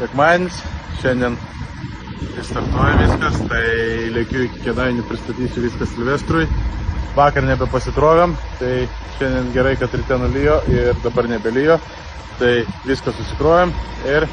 sekmadienis, šiandien startuoja viskas, tai lėkiu iki Kėdainių, pristatysiu viską Silvestrui. Vakar nebepasitrovėm, tai šiandien gerai, kad ryte nulijo ir dabar nebelijo, tai viską susikrovėm ir